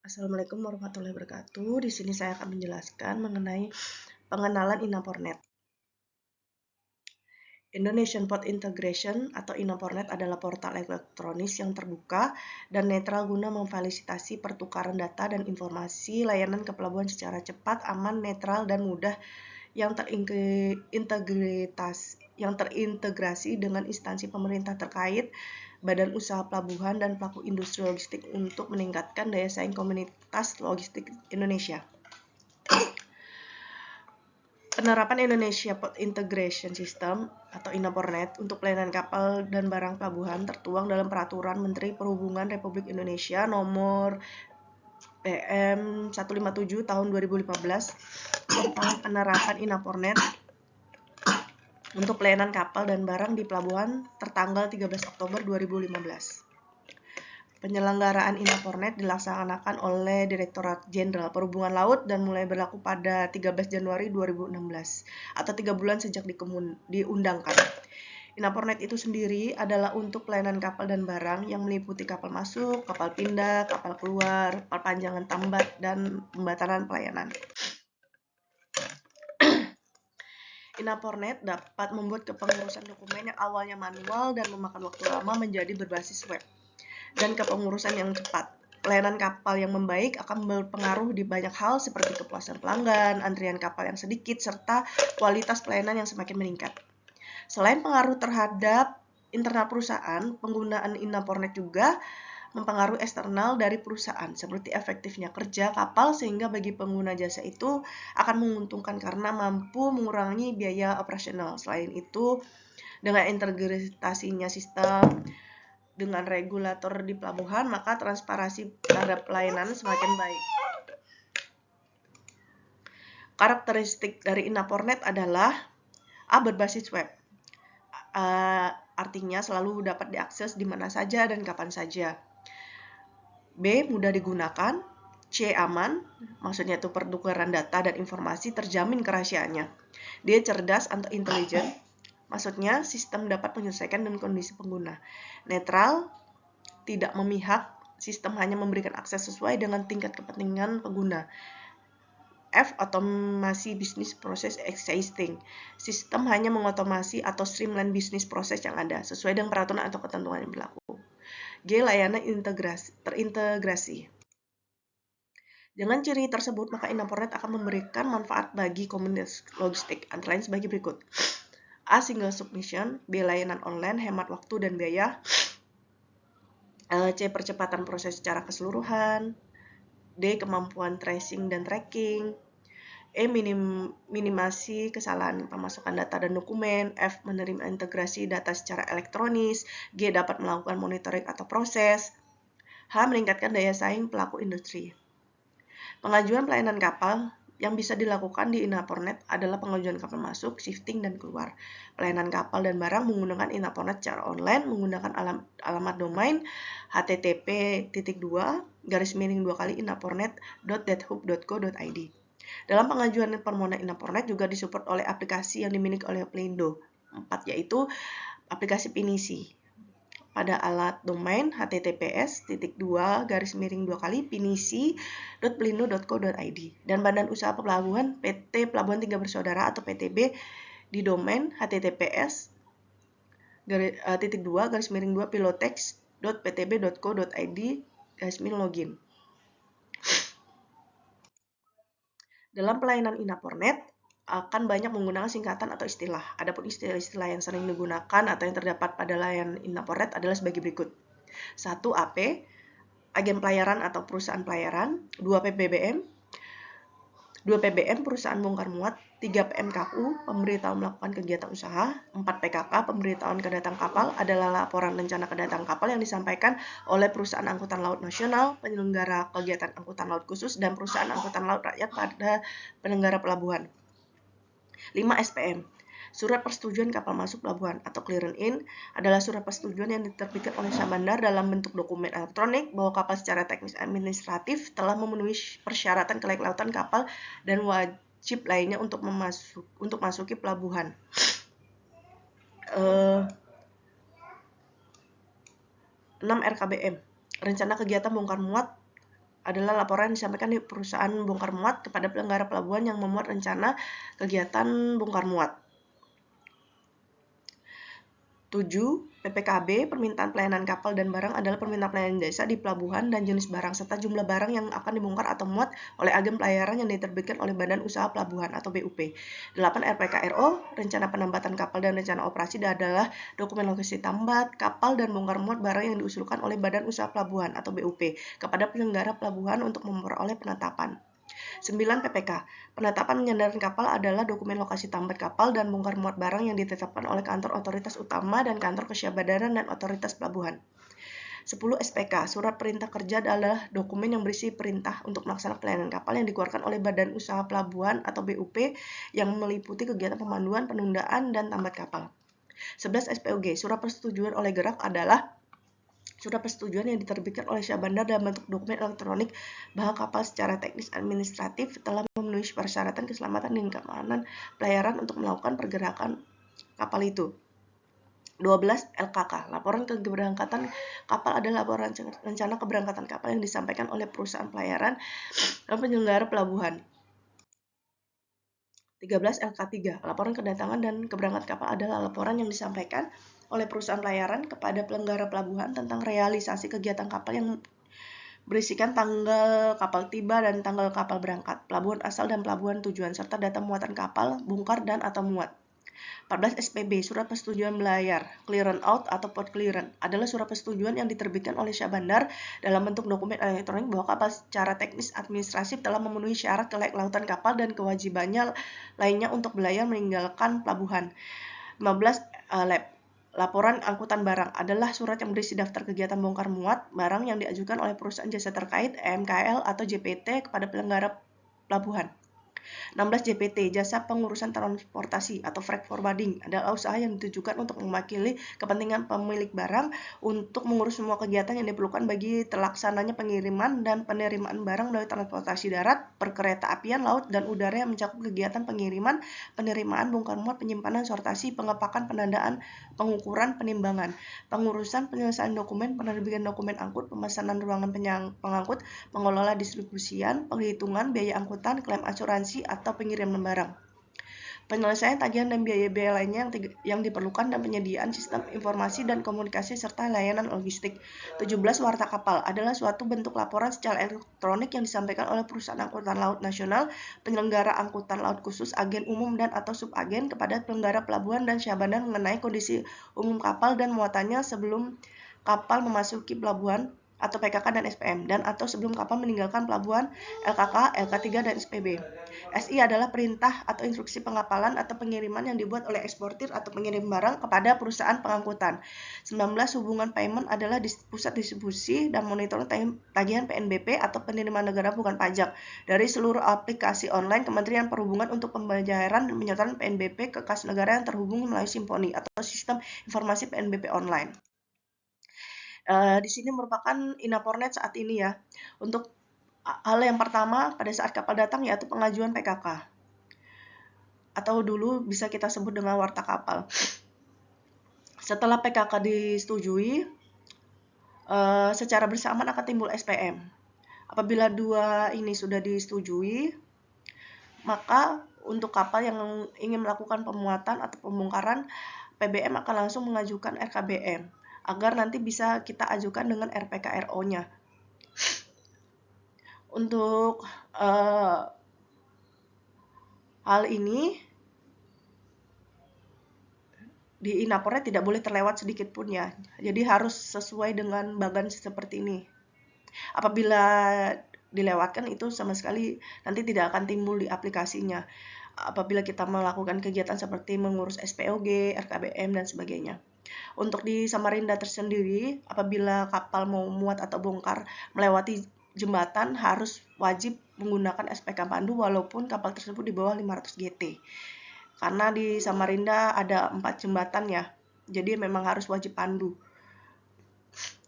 Assalamualaikum warahmatullahi wabarakatuh. Di sini saya akan menjelaskan mengenai pengenalan Inapornet. Indonesian Port Integration atau Inapornet adalah portal elektronis yang terbuka dan netral guna memfasilitasi pertukaran data dan informasi layanan ke pelabuhan secara cepat, aman, netral, dan mudah yang terintegrasi dengan instansi pemerintah terkait, badan usaha pelabuhan, dan pelaku industri logistik untuk meningkatkan daya saing komunitas logistik Indonesia. Penerapan Indonesia Port Integration System atau Inapornet untuk pelayanan kapal dan barang pelabuhan tertuang dalam Peraturan Menteri Perhubungan Republik Indonesia Nomor PM 157 Tahun 2015 tentang penerapan Inapornet untuk pelayanan kapal dan barang di pelabuhan tertanggal 13 Oktober 2015. Penyelenggaraan Inapornet dilaksanakan oleh Direktorat Jenderal Perhubungan Laut dan mulai berlaku pada 13 Januari 2016 atau 3 bulan sejak diundangkan. Inapornet itu sendiri adalah untuk pelayanan kapal dan barang yang meliputi kapal masuk, kapal pindah, kapal keluar, perpanjangan tambat, dan pembatalan pelayanan. Inapornet dapat membuat kepengurusan dokumen yang awalnya manual dan memakan waktu lama menjadi berbasis web dan kepengurusan yang cepat. Pelayanan kapal yang membaik akan berpengaruh di banyak hal seperti kepuasan pelanggan, antrian kapal yang sedikit, serta kualitas pelayanan yang semakin meningkat. Selain pengaruh terhadap internal perusahaan, penggunaan Inapornet juga mempengaruhi eksternal dari perusahaan, seperti efektifnya kerja kapal sehingga bagi pengguna jasa itu akan menguntungkan karena mampu mengurangi biaya operasional. Selain itu, dengan integrasinya sistem dengan regulator di pelabuhan, maka transparansi terhadap pelayanan semakin baik. Karakteristik dari Inapornet adalah A. Berbasis web. Artinya selalu dapat diakses di mana saja dan kapan saja. B. Mudah digunakan. C. Aman, maksudnya itu pertukaran data dan informasi terjamin kerahasiaannya. D. Cerdas atau intelijen, maksudnya sistem dapat menyelesaikan dengan kondisi pengguna. Netral, tidak memihak, sistem hanya memberikan akses sesuai dengan tingkat kepentingan pengguna. F. Otomasi bisnis proses existing, sistem hanya mengotomasi atau streamline bisnis proses yang ada sesuai dengan peraturan atau ketentuan yang berlaku. G. Layanan terintegrasi. Dengan ciri tersebut, maka Inapornet akan memberikan manfaat bagi komunitas logistik, antara lain sebagai berikut. A. Single submission. B. Layanan online, hemat waktu dan biaya. C. Percepatan proses secara keseluruhan. D. Kemampuan tracing dan tracking. E. Minimasi kesalahan pemasukan data dan dokumen. F. Menerima integrasi data secara elektronis. G. Dapat melakukan monitoring atau proses. H. Meningkatkan daya saing pelaku industri. Pengajuan pelayanan kapal yang bisa dilakukan di Inapornet adalah pengajuan kapal masuk, shifting, dan keluar. Pelayanan kapal dan barang menggunakan Inapornet secara online menggunakan alamat domain http://inapornet.dethub.co.id. Dalam pengajuan permohonan Inapornet juga disupport oleh aplikasi yang dimiliki oleh Pelindo 4, yaitu aplikasi Pinisi pada alat domain https://pinisi.pelindo.co.id dan Badan Usaha Pelabuhan PT Pelabuhan Tiga Bersaudara atau PTB di domain https://pilotex.ptb.co.id/login. Dalam pelayanan Inapornet akan banyak menggunakan singkatan atau istilah. Adapun istilah-istilah yang sering digunakan atau yang terdapat pada layanan Inapornet adalah sebagai berikut. 1. AP, agen pelayaran atau perusahaan pelayaran. 2. PBM, 2 PBM, perusahaan bongkar muat. 3 PMKU, pemberitahuan melakukan kegiatan usaha. 4 PKK, pemberitahuan kedatangan kapal adalah laporan rencana kedatangan kapal yang disampaikan oleh perusahaan angkutan laut nasional, penyelenggara kegiatan angkutan laut khusus, dan perusahaan angkutan laut rakyat pada penyelenggara pelabuhan. 5. SPM, surat persetujuan kapal masuk pelabuhan atau clearance in adalah surat persetujuan yang diterbitkan oleh Syah Bandar dalam bentuk dokumen elektronik bahwa kapal secara teknis administratif telah memenuhi persyaratan kelautan kapal dan wajib lainnya untuk masuki pelabuhan. 6. RKBM, rencana kegiatan bongkar muat adalah laporan yang disampaikan di perusahaan bongkar muat kepada penyelenggara pelabuhan yang memuat rencana kegiatan bongkar muat. 7. PPKB, permintaan pelayanan kapal dan barang adalah permintaan pelayanan jasa di pelabuhan dan jenis barang serta jumlah barang yang akan dibongkar atau muat oleh agen pelayaran yang diterbitkan oleh Badan Usaha Pelabuhan atau BUP. 8. RPKRO, rencana penambatan kapal dan rencana operasi adalah dokumen lokasi tambat kapal dan bongkar muat barang yang diusulkan oleh Badan Usaha Pelabuhan atau BUP kepada penyelenggara pelabuhan untuk memperoleh penetapan. 9. PPK. Penetapan penyandaran kapal adalah dokumen lokasi tambat kapal dan bongkar muat barang yang ditetapkan oleh kantor otoritas utama dan kantor kesyabadaran dan otoritas pelabuhan. 10. SPK. Surat perintah kerja adalah dokumen yang berisi perintah untuk melaksanakan pelayanan kapal yang dikeluarkan oleh Badan Usaha Pelabuhan atau BUP yang meliputi kegiatan pemanduan, penundaan, dan tambat kapal. 11. SPOG. Surat persetujuan oleh gerak adalah surat persetujuan yang diterbitkan oleh Syah Bandar dalam bentuk dokumen elektronik bahwa kapal secara teknis administratif telah memenuhi persyaratan keselamatan dan keamanan pelayaran untuk melakukan pergerakan kapal itu. 12. LKK. Laporan keberangkatan kapal adalah laporan rencana keberangkatan kapal yang disampaikan oleh perusahaan pelayaran dan penyelenggara pelabuhan. 13. LK3. Laporan kedatangan dan keberangkatan kapal adalah laporan yang disampaikan oleh perusahaan pelayaran kepada penyelenggara pelabuhan tentang realisasi kegiatan kapal yang berisikan tanggal kapal tiba dan tanggal kapal berangkat, pelabuhan asal dan pelabuhan tujuan, serta data muatan kapal, bongkar dan atau muat. 14. SPB, surat persetujuan belayar, clearance out atau port clearance, adalah surat persetujuan yang diterbitkan oleh Syah Bandar dalam bentuk dokumen elektronik bahwa kapal secara teknis administratif telah memenuhi syarat kelayak lautan kapal dan kewajibannya lainnya untuk belayar meninggalkan pelabuhan. 15. LAB. Laporan angkutan barang adalah surat yang berisi daftar kegiatan bongkar muat barang yang diajukan oleh perusahaan jasa terkait, EMKL atau JPT kepada penyelenggara pelabuhan. 16. JPT, jasa pengurusan transportasi atau freight forwarding, adalah usaha yang ditujukan untuk mewakili kepentingan pemilik barang untuk mengurus semua kegiatan yang diperlukan bagi terlaksananya pengiriman dan penerimaan barang melalui transportasi darat, perkereta-apian, laut, dan udara yang mencakup kegiatan pengiriman, penerimaan, bongkar muat, penyimpanan, sortasi, pengepakan, penandaan, pengukuran, penimbangan, pengurusan, penyelesaian dokumen, penerbitan dokumen angkut, pemesanan ruangan pengangkut, pengelola distribusian, penghitungan biaya angkutan, klaim asuransi, atau pengiriman barang. Penyelesaian tagihan dan biaya-biaya lainnya yang diperlukan dan penyediaan sistem informasi dan komunikasi serta layanan logistik. 17. Warta kapal adalah suatu bentuk laporan secara elektronik yang disampaikan oleh perusahaan angkutan laut nasional, penyelenggara angkutan laut khusus, agen umum dan atau subagen kepada penyelenggara pelabuhan dan Syah Bandar mengenai kondisi umum kapal dan muatannya sebelum kapal memasuki pelabuhan atau PKK dan SPM, dan atau sebelum kapal meninggalkan pelabuhan, LKK, LK3, dan SPB. SI adalah perintah atau instruksi pengapalan atau pengiriman yang dibuat oleh eksportir atau pengirim barang kepada perusahaan pengangkutan. 19. Hubungan payment adalah pusat distribusi dan monitoring tagihan PNBP atau penerimaan negara bukan pajak dari seluruh aplikasi online Kementerian Perhubungan untuk pembayaran dan penyertaan PNBP ke kas negara yang terhubung melalui Simponi atau sistem informasi PNBP online. Di sini merupakan Inapornet saat ini ya. Untuk hal yang pertama pada saat kapal datang yaitu pengajuan PKK. Atau dulu bisa kita sebut dengan warta kapal. Setelah PKK disetujui, secara bersamaan akan timbul SPM. Apabila dua ini sudah disetujui, maka untuk kapal yang ingin melakukan pemuatan atau pembongkaran, PBM akan langsung mengajukan RKBM agar nanti bisa kita ajukan dengan RPKRO-nya. Untuk hal ini di Inapornet tidak boleh terlewat sedikit pun ya. Jadi harus sesuai dengan bagan seperti ini. Apabila dilewatkan itu sama sekali nanti tidak akan timbul di aplikasinya. Apabila kita melakukan kegiatan seperti mengurus SPOG, RKBM, dan sebagainya. Untuk di Samarinda tersendiri, apabila kapal mau muat atau bongkar melewati jembatan harus wajib menggunakan SPK pandu walaupun kapal tersebut di bawah 500 GT. Karena di Samarinda ada 4 jembatan ya, jadi memang harus wajib pandu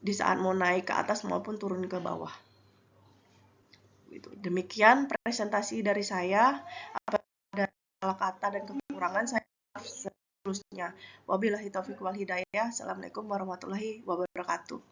di saat mau naik ke atas maupun turun ke bawah. Demikian presentasi dari saya. Apabila ada salah kata dan kekurangan saya seterusnya. Wabillahi taufiq wal hidayah. Assalamualaikum warahmatullahi wabarakatuh.